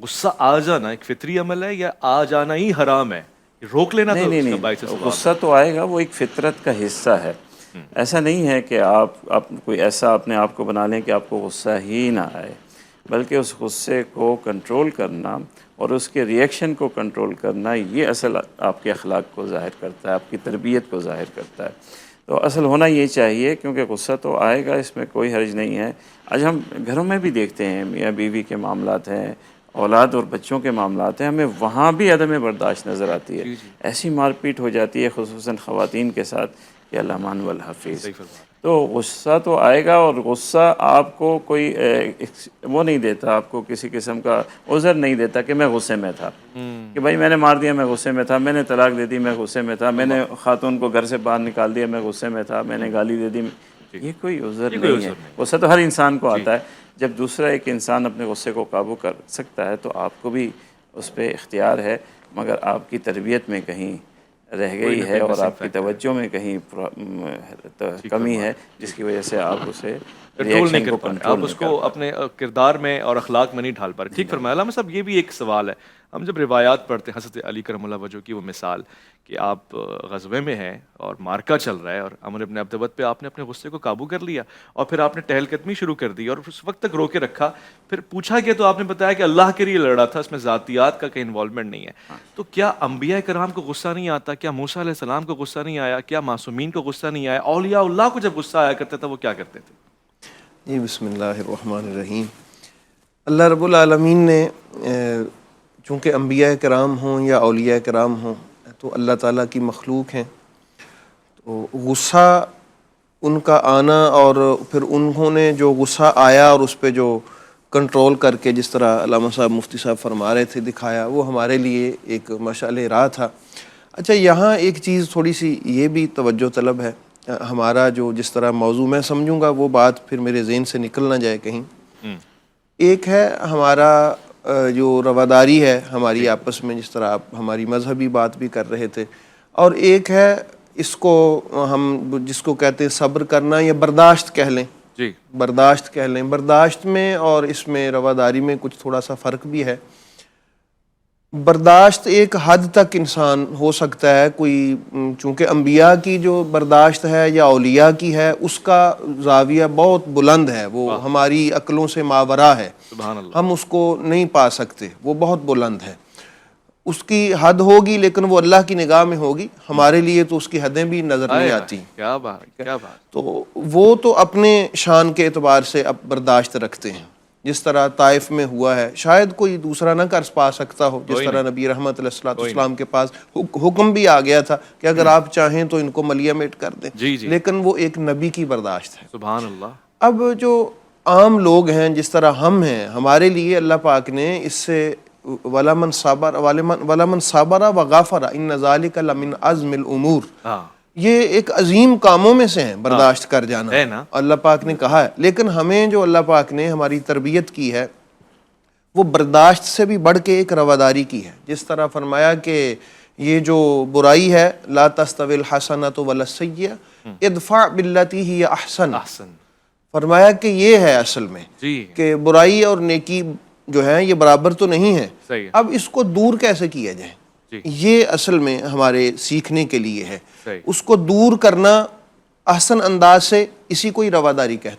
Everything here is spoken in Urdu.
غصہ آ جانا ایک فطری عمل ہے یا آ جانا ہی حرام ہے؟ روک لینا تو اس کا باعث نہیں، ثواب غصہ تو آئے گا، وہ ایک فطرت کا حصہ ہے۔ ایسا نہیں ہے کہ آپ کوئی ایسا اپنے آپ کو بنا لیں کہ آپ کو غصہ ہی نہ آئے، بلکہ اس غصے کو کنٹرول کرنا اور اس کے ریئیکشن کو کنٹرول کرنا، یہ اصل آپ کے اخلاق کو ظاہر کرتا ہے، آپ کی تربیت کو ظاہر کرتا ہے۔ تو اصل ہونا یہ چاہیے، کیونکہ غصہ تو آئے گا، اس میں کوئی حرج نہیں ہے۔ آج ہم گھروں میں بھی دیکھتے ہیں، میاں بیوی کے معاملات ہیں، اولاد اور بچوں کے معاملات ہیں، ہمیں وہاں بھی عدم برداشت نظر آتی ہے۔ جی جی ایسی مار پیٹ ہو جاتی ہے خصوصاً خواتین کے ساتھ کہ اللہ مان والحفیظ۔ صحیح فرما رہے تو غصہ تو آئے گا، اور غصہ آپ کو کوئی وہ نہیں دیتا، آپ کو کسی قسم کا عذر نہیں دیتا کہ میں غصے میں تھا، ہیں۔ کہ بھائی میں نے مار دیا، میں غصے میں تھا، میں نے طلاق دے دی، میں غصے میں تھا، میں نے اللہ خاتون کو گھر سے باہر نکال دیا، میں غصے میں تھا، میں نے گالی دے دی۔ جی یہ کوئی عذر یہ کوئی نہیں ہے۔ عذر نہیں غصہ تو ہر انسان کو جی آتا ہے۔ جب دوسرا ایک انسان اپنے غصے کو قابو کر سکتا ہے تو آپ کو بھی اس پہ اختیار ہے، مگر آپ کی تربیت میں کہیں رہ کوئی نہ گئی ہے، کوئی اور مسنگ آپ کی فیکٹر ہے۔ توجہ میں کہیں ٹھیک کمی فرما ہے، رہے ہیں جی جس کی وجہ سے آپ اسے کنٹرول نہیں ریئیکشن کر کو پا رہے، کنٹرول آپ اس نہیں کو کر پاتے۔ اپنے کردار میں اور اخلاق میں نہیں ڈھال پا رہے۔ ٹھیک فرمایا علامہ صاحب۔ یہ بھی ایک سوال ہے، ہم جب روایات پڑھتے ہیں حضرت علی کرم اللہ وجہ کی وہ مثال کہ آپ غزوے میں ہیں اور مارکا چل رہا ہے اور عمر ابن عبدوت پہ آپ نے اپنے غصے کو قابو کر لیا اور پھر آپ نے ٹہل قدمی شروع کر دی اور اس وقت تک رو کے رکھا، پھر پوچھا گیا تو آپ نے بتایا کہ اللہ کے لیے لڑا تھا، اس میں ذاتیات کا کوئی انوالومنٹ نہیں ہے۔ تو کیا انبیاء کرام کو غصہ نہیں آتا؟ کیا موسیٰ علیہ السلام کو غصہ نہیں آیا؟ کیا معصومین کو غصہ نہیں آیا؟ اولیاء اللہ کو جب غصہ آیا کرتا تھا وہ کیا کرتے تھے؟ جی بسم اللہ الرحمن الرحیم۔ اللہ رب العالمین نے چونکہ انبیاء کرام ہوں یا اولیاء کرام ہوں تو اللہ تعالیٰ کی مخلوق ہیں، تو غصہ ان کا آنا اور پھر انہوں نے جو غصہ آیا اور اس پہ جو کنٹرول کر کے جس طرح علامہ صاحب مفتی صاحب فرما رہے تھے دکھایا، وہ ہمارے لیے ایک مشعل راہ تھا۔ اچھا، یہاں ایک چیز تھوڑی سی یہ بھی توجہ طلب ہے، ہمارا جو جس طرح موضوع میں سمجھوں گا وہ بات پھر میرے ذہن سے نکل نہ جائے کہیں۔ ایک ہے ہمارا جو رواداری ہے ہماری آپس میں، جس طرح آپ ہماری مذہبی بات بھی کر رہے تھے، اور ایک ہے اس کو ہم جس کو کہتے ہیں صبر کرنا یا برداشت کہہ لیں، جی برداشت کہہ لیں۔ برداشت میں اور اس میں رواداری میں کچھ تھوڑا سا فرق بھی ہے۔ برداشت ایک حد تک انسان ہو سکتا ہے، کوئی چونکہ انبیاء کی جو برداشت ہے یا اولیاء کی ہے اس کا زاویہ بہت بلند ہے، وہ ہماری عقلوں سے ماورا ہے، سبحان اللہ۔ ہم اس کو نہیں پا سکتے، وہ بہت بلند ہے۔ اس کی حد ہوگی لیکن وہ اللہ کی نگاہ میں ہوگی، ہمارے لیے تو اس کی حدیں بھی نظر نہیں آتی۔ کیا بات کیا بات۔ تو وہ تو اپنے شان کے اعتبار سے اب برداشت رکھتے ہیں، جس طرح طائف میں ہوا ہے، شاید کوئی دوسرا نہ کر پا سکتا ہو، جس طرح نبی رحمت علیہ السلام کے پاس حکم بھی آ گیا تھا کہ اگر آپ چاہیں تو ان کو ملیہ میٹ کر دیں، جی جی لیکن وہ ایک نبی کی برداشت ہے۔ سبحان اللہ۔ اب جو عام لوگ ہیں جس طرح ہم ہیں، ہمارے لیے اللہ پاک نے اس سے وَلَمَنْ صَبَرَ وَغَفَرَ إِنَّ ذَلِكَ لَمِنْ عَزْمِ الْأُمُورِ، یہ ایک عظیم کاموں میں سے ہیں برداشت کر جانا، ہے نا۔ اللہ پاک نے کہا ہے۔ لیکن ہمیں جو اللہ پاک نے ہماری تربیت کی ہے وہ برداشت سے بھی بڑھ کے ایک رواداری کی ہے، جس طرح فرمایا کہ یہ جو برائی ہے لا تستوی الحسنۃ ولا السیئۃ ادفع باللتی ہی احسن، فرمایا کہ یہ ہے اصل میں کہ برائی اور نیکی جو ہے یہ برابر تو نہیں ہے، اب اس کو دور کیسے کیا جائے، یہ اصل میں ہمارے سیکھنے کے لیے ہے۔ اس کو دور کرنا احسن انداز سے، اسی کو ہی رواداری کہتے ہیں۔